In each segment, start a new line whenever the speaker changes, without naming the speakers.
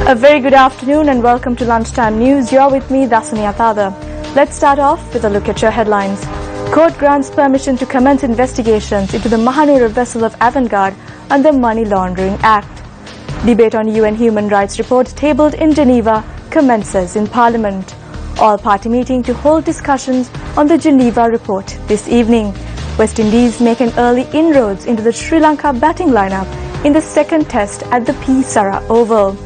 A very good afternoon and welcome to Lunchtime News. You're with me, Dasani Atada. Let's start off with a look at your headlines. Court grants permission to commence investigations into the Mahanura vessel of Avantgarde under Money Laundering Act. Debate on UN Human Rights Report tabled in Geneva commences in Parliament. All-party meeting to hold discussions on the Geneva report this evening. West Indies make an early inroads into the Sri Lanka batting lineup in the second test at the P. Sara Oval.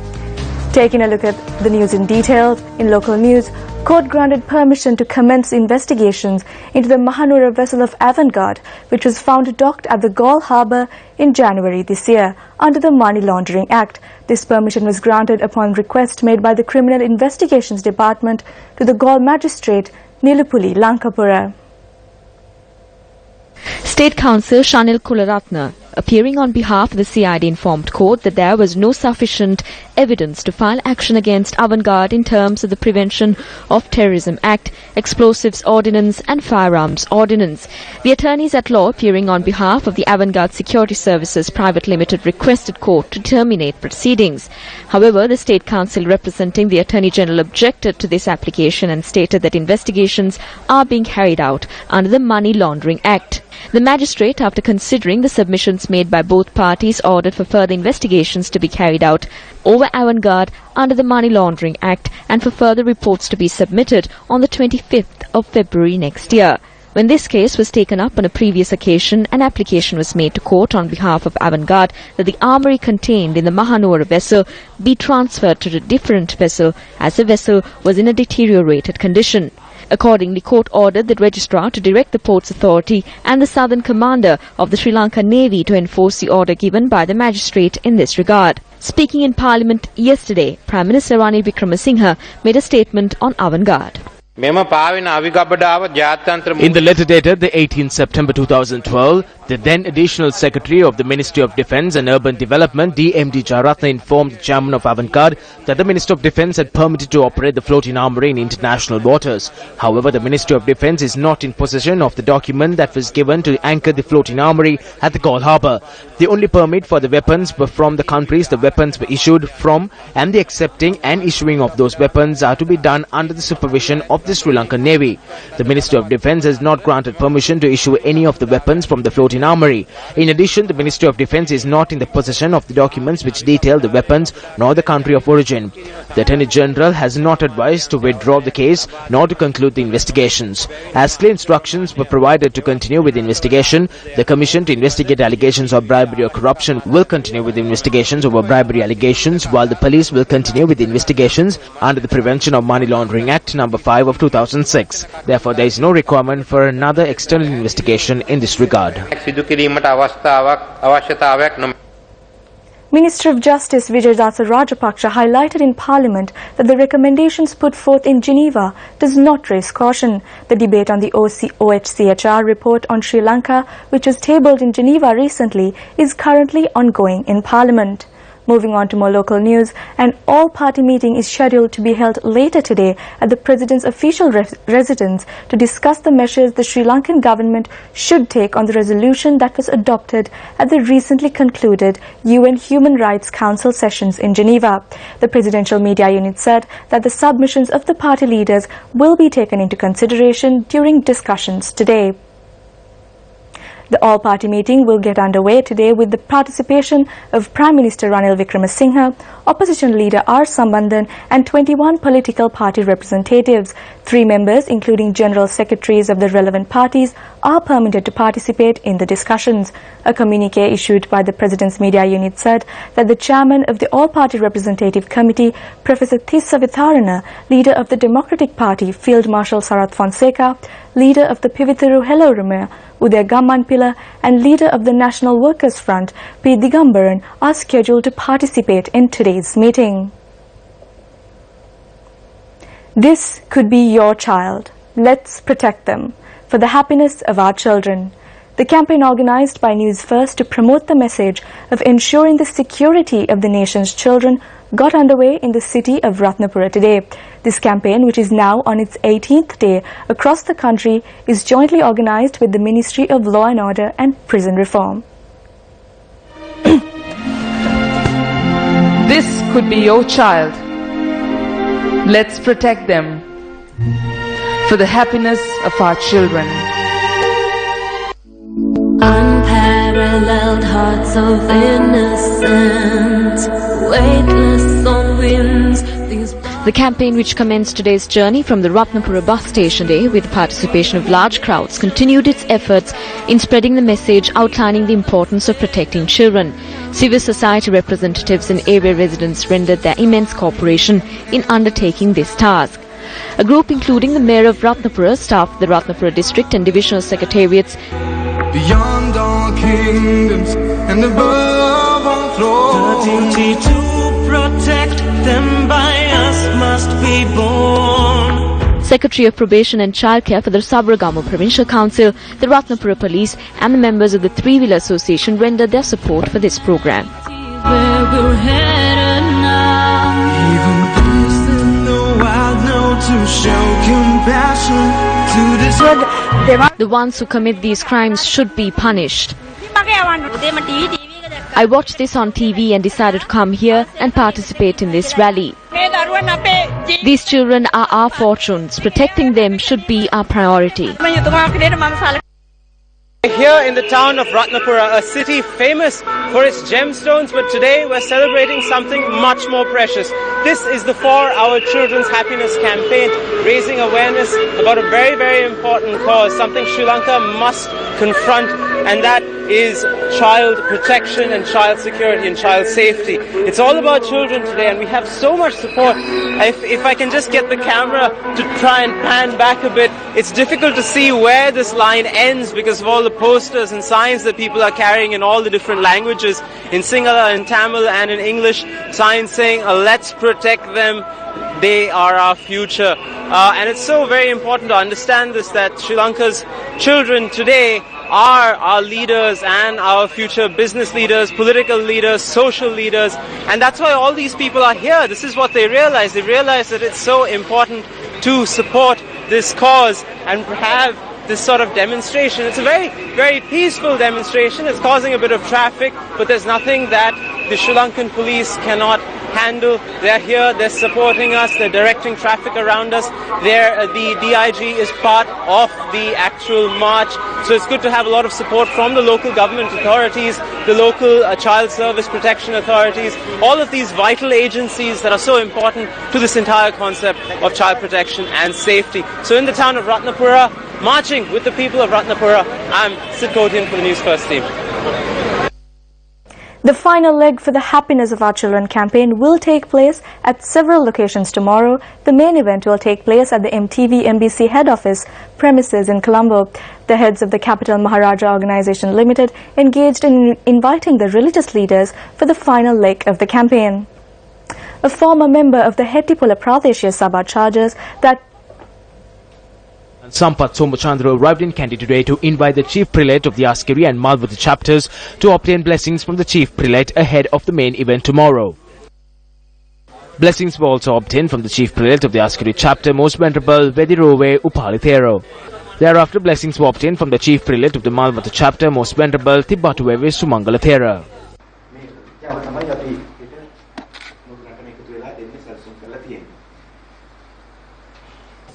Taking a look at the news in detail, in local news, court granted permission to commence investigations into the Mahanura vessel of Avantgarde, which was found docked at the Galle Harbour in January this year under the Money Laundering Act. This permission was granted upon request made by the Criminal Investigations Department to the Galle Magistrate Nilupuli Lankapura.
State Counsel Shanil Kularatna, appearing on behalf of the CID, informed court that there was no sufficient evidence to file action against Avantgarde in terms of the Prevention of Terrorism Act, Explosives Ordinance and Firearms Ordinance. The attorneys at law appearing on behalf of the Avantgarde Security Services Private Limited requested court to terminate proceedings. However, the State Counsel representing the Attorney General objected to this application and stated that investigations are being carried out under the Money Laundering Act. The magistrate, after considering the submissions made by both parties, ordered for further investigations to be carried out over Avantgarde under the Money Laundering Act and for further reports to be submitted on the 25th of February next year. When this case was taken up on a previous occasion, an application was made to court on behalf of Avantgarde that the armoury contained in the Mahanura vessel be transferred to a different vessel as the vessel was in a deteriorated condition. Accordingly, court ordered the registrar to direct the Ports Authority and the Southern Commander of the Sri Lanka Navy to enforce the order given by the magistrate in this regard. Speaking in Parliament yesterday, Prime Minister Ranil Wickremesinghe made a statement on Avantgarde.
In the letter dated the 18th September 2012, the then Additional Secretary of the Ministry of Defence and Urban Development, D.M.D. Jayaratne, informed the chairman of Avantgarde that the Minister of Defence had permitted to operate the floating armoury in international waters. However, the Ministry of Defence is not in possession of the document that was given to anchor the floating armoury at the Galle Harbour. The only permit for the weapons were from the countries the weapons were issued from, and the accepting and issuing of those weapons are to be done under the supervision of the Sri Lankan Navy. The Ministry of Defence has not granted permission to issue any of the weapons from the floating armoury. In addition, the Ministry of Defence is not in the possession of the documents which detail the weapons nor the country of origin. The Attorney General has not advised to withdraw the case nor to conclude the investigations. As clear instructions were provided to continue with the investigation, the Commission to investigate allegations of bribery or corruption will continue with the investigations over bribery allegations, while the police will continue with the investigations under the Prevention of Money Laundering Act No. 5 of 2006. Therefore, there is no requirement for another external investigation in this regard.
Minister of Justice Vijaydatha Rajapaksa highlighted in Parliament that the recommendations put forth in Geneva does not raise caution. The debate on the OHCHR report on Sri Lanka, which was tabled in Geneva recently, is currently ongoing in Parliament. Moving on to more local news, an all-party meeting is scheduled to be held later today at the President's official residence to discuss the measures the Sri Lankan government should take on the resolution that was adopted at the recently concluded UN Human Rights Council sessions in Geneva. The Presidential Media Unit said that the submissions of the party leaders will be taken into consideration during discussions today. The all-party meeting will get underway today with the participation of Prime Minister Ranil Wickremesinghe, Opposition Leader R. Sambandhan and 21 political party representatives. 3 members, including General Secretaries of the relevant parties, are permitted to participate in the discussions. A communique issued by the President's Media Unit said that the Chairman of the All-Party Representative Committee, Professor Thissa Vitharana, Leader of the Democratic Party, Field Marshal Sarath Fonseca, Leader of the Pivithuru Heloruma, Udaya Gammanpila, and Leader of the National Workers' Front, P. Digambaran, are scheduled to participate in today's meeting. This could be your child. Let's protect them for the happiness of our children. The campaign organized by Newsfirst to promote the message of ensuring the security of the nation's children got underway in the city of Ratnapura today. This campaign, which is now on its 18th day across the country, is jointly organized with the Ministry of Law and Order and Prison Reform.
This could be your child. Let's protect them for the happiness of our children.
Unparalleled hearts of innocence, weightless on winds.
The campaign, which commenced today's journey from the Ratnapura bus station day with the participation of large crowds, continued its efforts in spreading the message outlining the importance of protecting children. Civil society representatives and area residents rendered their immense cooperation in undertaking this task. A group including the Mayor of Ratnapura, staff of the Ratnapura District and Divisional Secretariats,
beyond all kingdoms and above all thrones, the duty to protect them by us must be born.
Secretary of Probation and Childcare for the Sabaragamu Provincial Council, the Ratnapura Police and the members of the Three-Wheeler Association rendered their support for this program.
Where we're headed now.
Even those in the wild know to show compassion to this.
The ones who commit these crimes should be punished. I watched this on TV and decided to come here and participate in this rally. These children are our fortunes. Protecting them should be our priority.
Here in the town of Ratnapura, a city famous for its gemstones, but today we're celebrating something much more precious. This is the For Our Children's Happiness campaign, raising awareness about a very, very important cause, something Sri Lanka must confront, and that is child protection and child security and child safety. It's all about children today, and we have so much support. If I can just get the camera to try and pan back a bit, it's difficult to see where this line ends because of all the posters and signs that people are carrying in all the different languages, in Sinhala, in Tamil and in English, signs saying, let's protect them, they are our future. And it's so very important to understand this, that Sri Lanka's children today are our leaders and our future business leaders, political leaders, social leaders, and that's why all these people are here. This is what they realize. They realize that it's so important to support this cause and have this sort of demonstration. It's a very, very peaceful demonstration. It's causing a bit of traffic, but there's nothing that the Sri Lankan police cannot handle. They're here, they're supporting us, they're directing traffic around us. The DIG is part of the actual march, so it's good to have a lot of support from the local government authorities, the local child service protection authorities, all of these vital agencies that are so important to this entire concept of child protection and safety. So in the town of Ratnapura, marching with the people of Ratnapura, I'm Sid Kotian for the Newsfirst team.
The final leg for the Happiness of Our Children campaign will take place at several locations tomorrow. The main event will take place at the MTV MBC head office premises in Colombo. The heads of the Capital Maharaja Organisation Limited engaged in inviting the religious leaders for the final leg of the campaign. A former member of the Hettipola Pradeshya Sabha charges that
Sampath Somachandra arrived in Kandy today to invite the Chief Prelate of the Askeri and Malvata chapters to obtain blessings from the Chief Prelate ahead of the main event tomorrow. Blessings were also obtained from the Chief Prelate of the Askeri chapter, Most Venerable Vedirove Upalithero. Thereafter, blessings were obtained from the Chief Prelate of the Malvata chapter, Most Venerable Tibbatuweve Sumangalathera.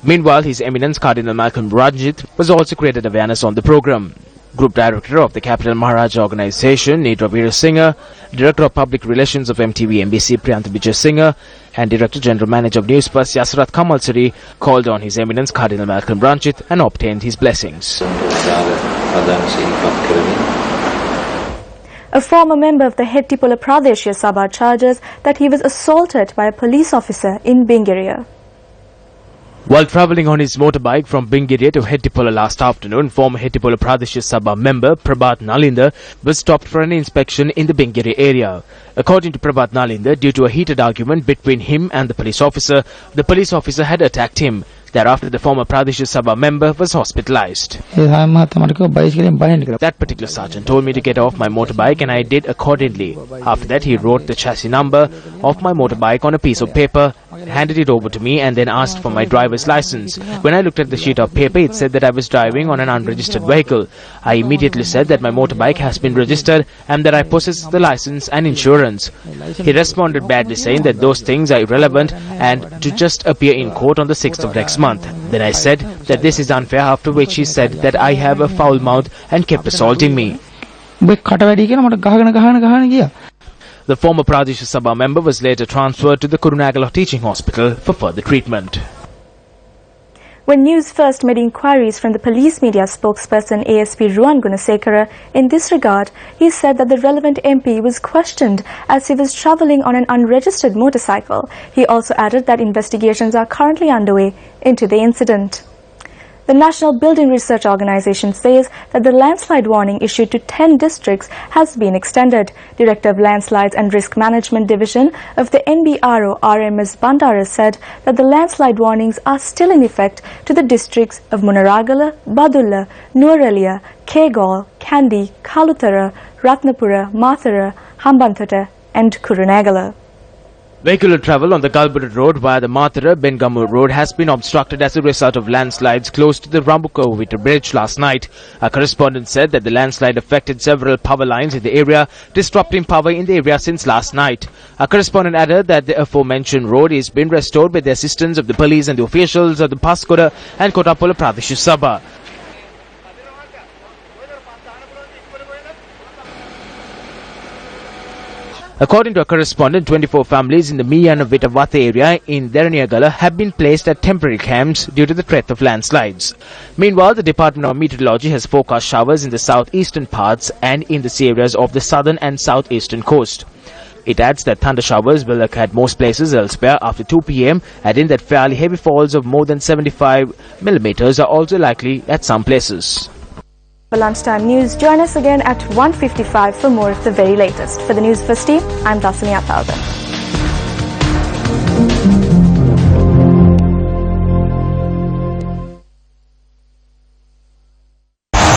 Meanwhile, His Eminence Cardinal Malcolm Ranjit was also created awareness on the program. Group Director of the Capital Maharaja Organisation, Nidra Veer Singh, Director of Public Relations of MTV MBC, Priyanth Vijay Singh, and Director General Manager of Newsfirst, Yasarath Kamalsari, called on His Eminence Cardinal Malcolm Ranjit and obtained his blessings.
a former member of the Hettipola Pradeshya Sabha charges that he was assaulted by a police officer in Bingiria.
While travelling on his motorbike from Bingiria to Hettipola last afternoon, former Hettipola Pradeshya Sabha member Prabhat Nalinda was stopped for an inspection in the Bingiria area. According to Prabhat Nalinda, due to a heated argument between him and the police officer had attacked him. Thereafter, the former Pradeshya Sabha member was hospitalized. That particular sergeant told me to get off my motorbike and I did accordingly. After that, he wrote the chassis number of my motorbike on a piece of paper handed it over to me and then asked for my driver's license. When I looked at the sheet of paper, it said that I was driving on an unregistered vehicle. I immediately said that my motorbike has been registered and that I possess the license and insurance. He responded badly, saying that those things are irrelevant and to just appear in court on the 6th of next month. Then I said that this is unfair, after which he said that I have a foul mouth and kept assaulting me.
The
former Pradesh Sabha member was later transferred to the Kurunegala Teaching Hospital for further treatment.
When News First made inquiries from the police media spokesperson ASP Ruwan Gunasekara in this regard, he said that the relevant MP was questioned as he was travelling on an unregistered motorcycle. He also added that investigations are currently underway into the incident. The National Building Research Organisation says that the landslide warning issued to 10 districts has been extended. Director of Landslides and Risk Management Division of the NBRO, RMS Bandara, said that the landslide warnings are still in effect to the districts of Munaragala, Badulla, Nuwaralia, Kegaul, Kandy, Kalutara, Ratnapura, Mathura, Hambantota and Kurunegala.
Vehicular travel on the Galbura Road via the Mathura-Bengamur Road has been obstructed as a result of landslides close to the Rambukovita Bridge last night. A correspondent said that the landslide affected several power lines in the area, disrupting power in the area since last night. A correspondent added that the aforementioned road is being restored with the assistance of the police and the officials of the Paskoda and Kotapola Pradesh Sabha. According to a correspondent, 24 families in the Miyana-Vitavata area in Deraniagala have been placed at temporary camps due to the threat of landslides. Meanwhile, the Department of Meteorology has forecast showers in the southeastern parts and in the sea areas of the southern and southeastern coast. It adds that thunder showers will occur at most places elsewhere after 2 p.m, adding that fairly heavy falls of more than 75 millimeters are also likely at some places.
For lunchtime news, join us again at 1:55 for more of the very latest. For the News First team, I'm Dasani Athalban.